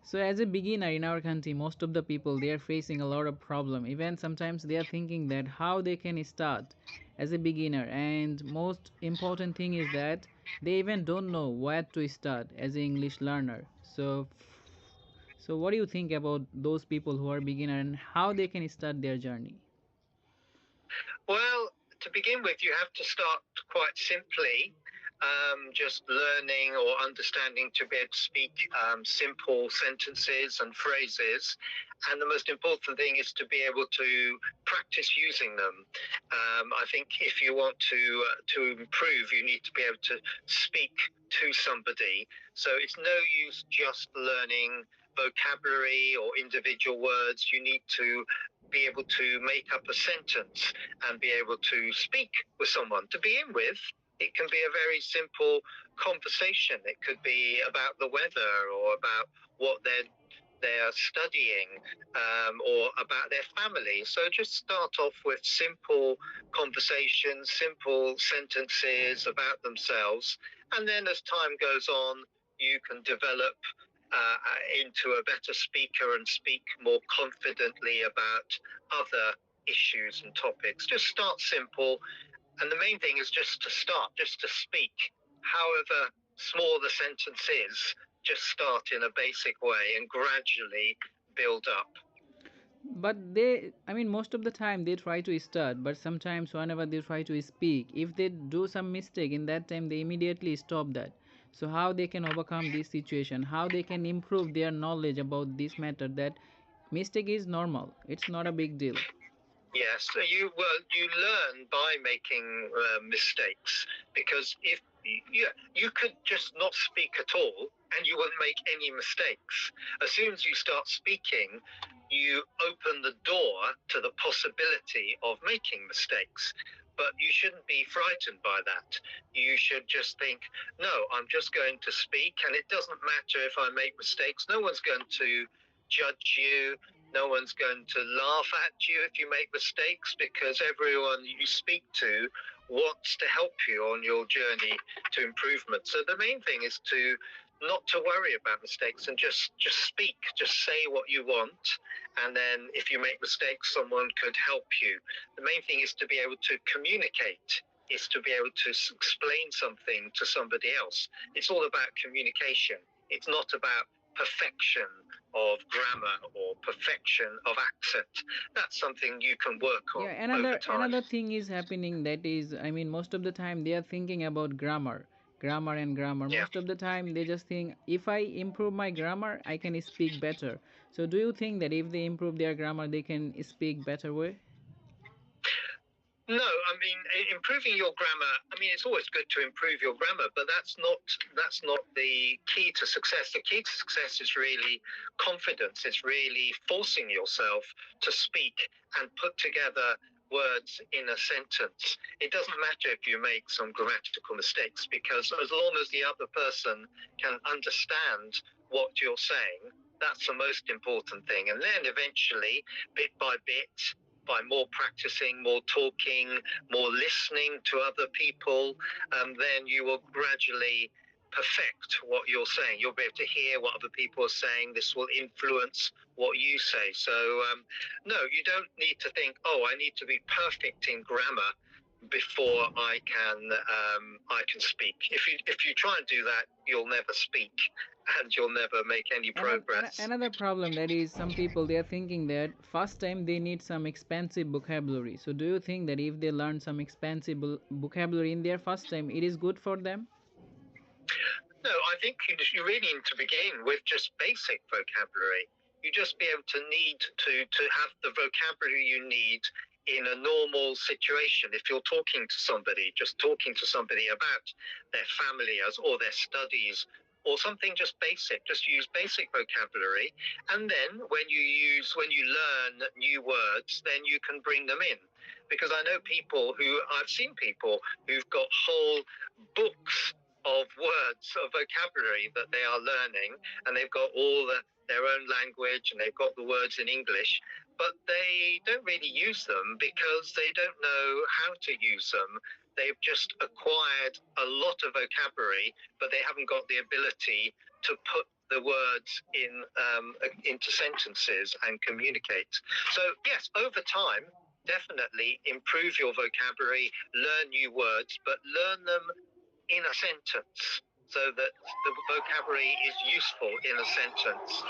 So as a beginner in our country, most of the people they are facing a lot of problem. Even sometimes they are thinking that how they can start as a beginner, and most important thing is that they even don't know where to start as an English learner. So what do you think about those people who are beginner and how they can start their journey? Well, to begin with, you have to start quite simply, just learning or understanding to be able to speak simple sentences and phrases. And the most important thing is to be able to practice using them. I think if you want to improve, you need to be able to speak to somebody. So it's no use just learning vocabulary or individual words. You need to be able to make up a sentence and be able to speak with someone. To begin with, it can be a very simple conversation. It could be about the weather or about what they're studying, or about their family. So just start off with simple conversations, simple sentences about themselves, and then as time goes on, you can develop into a better speaker and speak more confidently about other issues and topics. Just start simple, and the main thing is just to start, just to speak. However small the sentence is, just start in a basic way and gradually build up. But they, I mean, most of the time they try to start, but sometimes whenever they try to speak, if they do some mistake in that time, they immediately stop that. So how they can overcome this situation, how they can improve their knowledge about this matter, that mistake is normal, it's not a big deal. Yes, so you learn by making mistakes, because if you could just not speak at all and you wouldn't make any mistakes. As soon as you start speaking, you open the door to the possibility of making mistakes. But you shouldn't be frightened by that. You should just think, no, I'm just going to speak, and it doesn't matter if I make mistakes. No one's going to judge you. No one's going to laugh at you if you make mistakes, because everyone you speak to wants to help you on your journey to improvement. So the main thing is to not to worry about mistakes and just speak, just say what you want, and then if you make mistakes, someone could help you. The main thing is to be able to communicate, is to be able to explain something to somebody else. It's all about communication. It's not about perfection of grammar or perfection of accent. That's something you can work Yeah, on over time. another thing is happening, that is, I mean, most of the time they are thinking about grammar and grammar. Yeah. Most of the time they just think if I improve my grammar, I can speak better. So do you think that if they improve their grammar, they can speak better way? No, I mean improving your grammar. I mean it's always good to improve your grammar, but that's not the key to success. The key to success is really confidence. It's really forcing yourself to speak and put together words in a sentence. It doesn't matter if you make some grammatical mistakes, because as long as the other person can understand what you're saying, that's the most important thing. And then eventually, bit by bit, by more practicing, more talking, more listening to other people, then you will gradually perfect what you're saying. You'll be able to hear what other people are saying. This will influence what you say. So, no, you don't need to think, oh, I need to be perfect in grammar before I can speak. If you try and do that, you'll never speak and you'll never make any progress. Another problem, that is, some people they are thinking that first time they need some expensive vocabulary. So do you think that if they learn some expensive vocabulary in their first time, it is good for them? No, I think you really need to begin with just basic vocabulary. You just be able to need to have the vocabulary you need in a normal situation. If you're talking to somebody, just talking to somebody about their family or their studies or something just basic, just use basic vocabulary. And then when you learn new words, then you can bring them in. Because I've seen people who've got whole books of words, of vocabulary that they are learning, and they've got their own language and they've got the words in English, but they don't really use them because they don't know how to use them. They've just acquired a lot of vocabulary, but they haven't got the ability to put the words into sentences and communicate. So yes, over time, definitely improve your vocabulary, learn new words, but learn them in a sentence so that the vocabulary is useful in a sentence.